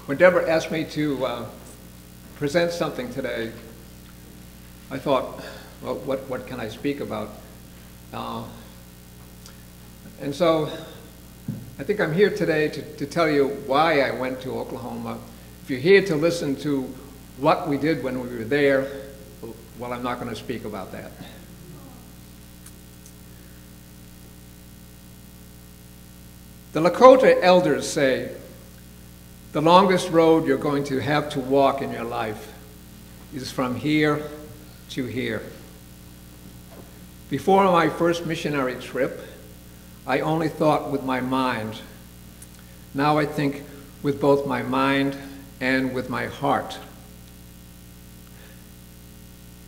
When Deborah asked me to present something today, I thought, well, what can I speak about? And so I think I'm here today to tell you why I went to Oklahoma. If you're here to listen to what we did when we were there, well, I'm not going to speak about that. The Lakota elders say, the longest road you're going to have to walk in your life is from here to here. Before my first missionary trip, I only thought with my mind. Now I think with both my mind and with my heart.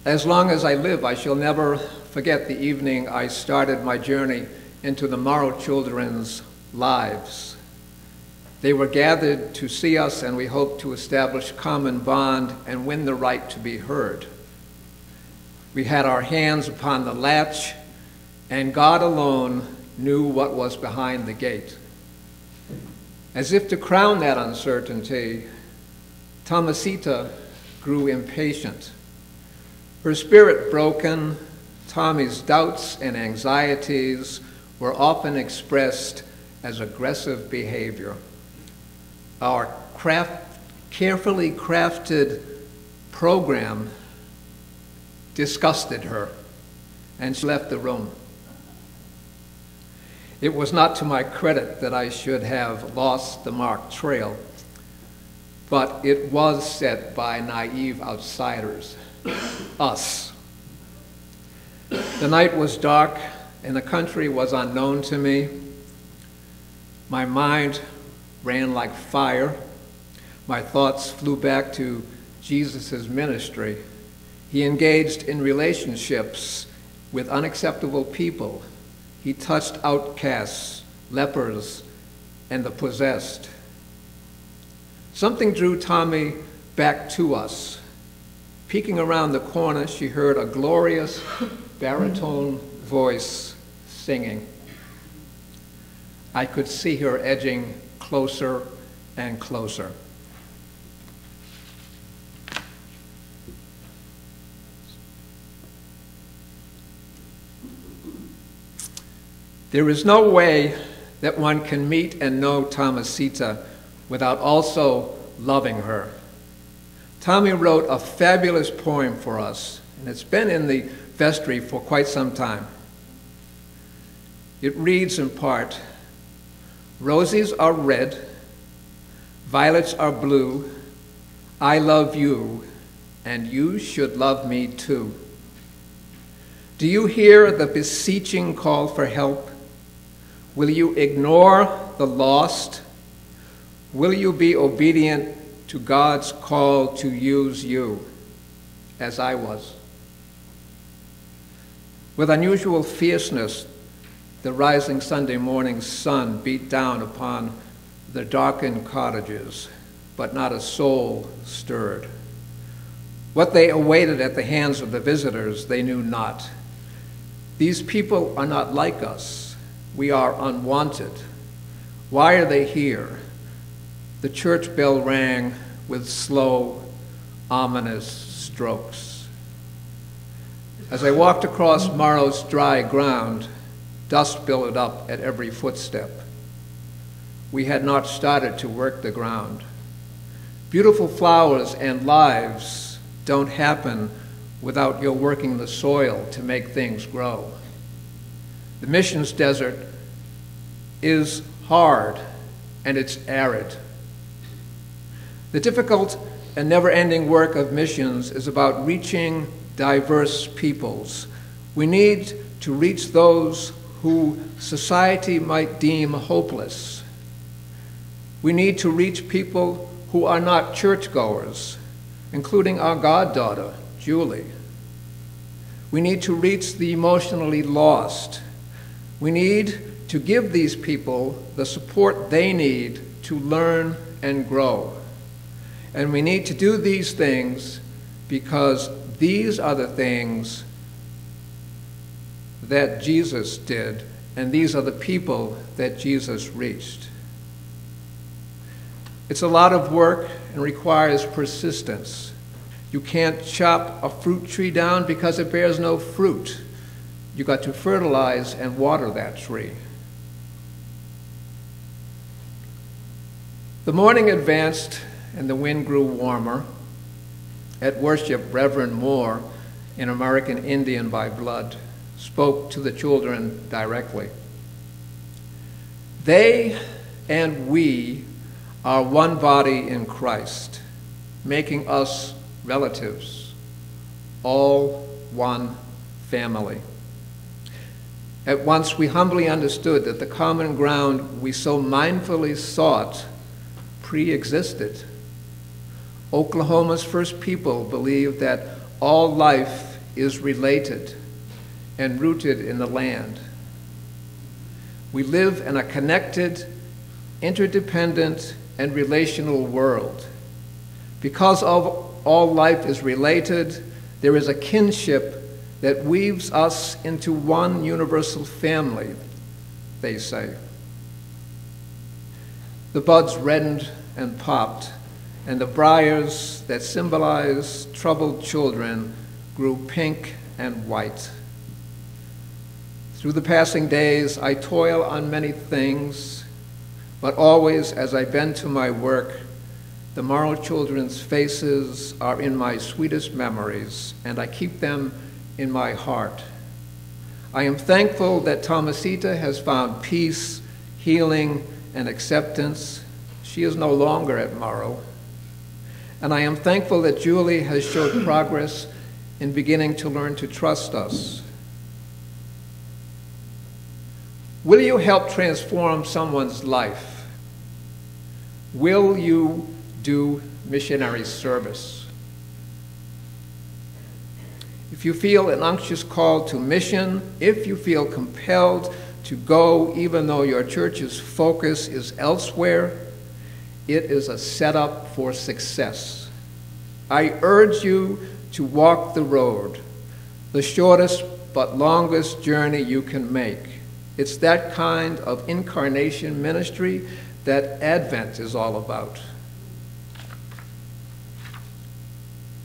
As long as I live, I shall never forget the evening I started my journey into the Morrow children's lives. They were gathered to see us, and we hoped to establish common bond and win the right to be heard. We had our hands upon the latch, and God alone knew what was behind the gate. As if to crown that uncertainty, Thomasita grew impatient. Her spirit broken, Tommy's doubts and anxieties were often expressed as aggressive behavior. Our carefully crafted program disgusted her, and she left the room. It was not to my credit that I should have lost the marked trail, but it was set by naive outsiders, us. The night was dark, and the country was unknown to me. My mind ran like fire. My thoughts flew back to Jesus' ministry. He engaged in relationships with unacceptable people. He touched outcasts, lepers, and the possessed. Something drew Tommy back to us. Peeking around the corner, she heard a glorious baritone voice singing. I could see her edging closer and closer. There is no way that one can meet and know Thomasita without also loving her. Tommy wrote a fabulous poem for us, and it's been in the vestry for quite some time. It reads in part, roses are red, violets are blue, I love you, and you should love me too. Do you hear the beseeching call for help? Will you ignore the lost? Will you be obedient to God's call to use you, as I was? With unusual fierceness, the rising Sunday morning sun beat down upon the darkened cottages, but not a soul stirred. What they awaited at the hands of the visitors, they knew not. These people are not like us. We are unwanted. Why are they here? The church bell rang with slow, ominous strokes. As I walked across Morrow's dry ground, dust billowed up at every footstep. We had not started to work the ground. Beautiful flowers and lives don't happen without your working the soil to make things grow. The missions desert is hard and it's arid. The difficult and never-ending work of missions is about reaching diverse peoples. We need to reach those who society might deem hopeless. We need to reach people who are not churchgoers, including our goddaughter, Julie. We need to reach the emotionally lost. We need to give these people the support they need to learn and grow. And we need to do these things because these are the things that Jesus did, and these are the people that Jesus reached. It's a lot of work and requires persistence. You can't chop a fruit tree down because it bears no fruit. You got to fertilize and water that tree. The morning advanced and the wind grew warmer. At worship, Reverend Moore, an American Indian by blood, spoke to the children directly. They and we are one body in Christ, making us relatives, all one family. At once we humbly understood that the common ground we so mindfully sought pre-existed. Oklahoma's first people believed that all life is related and rooted in the land. We live in a connected, interdependent, and relational world. Because all life is related, there is a kinship that weaves us into one universal family, they say. The buds reddened and popped, and the briars that symbolize troubled children grew pink and white. Through the passing days, I toil on many things, but always as I bend to my work, the Morrow children's faces are in my sweetest memories, and I keep them in my heart. I am thankful that Thomasita has found peace, healing, and acceptance. She is no longer at Morrow. And I am thankful that Julie has showed progress in beginning to learn to trust us. Will you help transform someone's life? Will you do missionary service? If you feel an anxious call to mission, if you feel compelled to go even though your church's focus is elsewhere, it is a setup for success. I urge you to walk the road, the shortest but longest journey you can make. It's that kind of incarnation ministry that Advent is all about.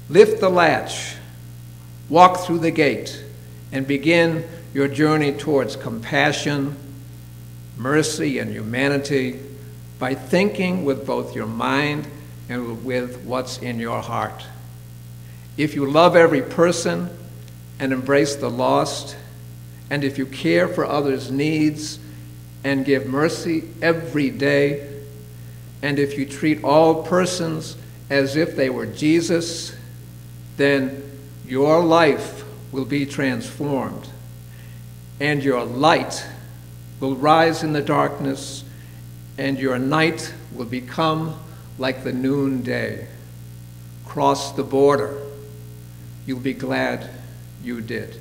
Lift the latch, walk through the gate, and begin your journey towards compassion, mercy, and humanity by thinking with both your mind and with what's in your heart. If you love every person and embrace the lost, and if you care for others' needs and give mercy every day, and if you treat all persons as if they were Jesus, then your life will be transformed, and your light will rise in the darkness, and your night will become like the noonday. Cross the border. You'll be glad you did.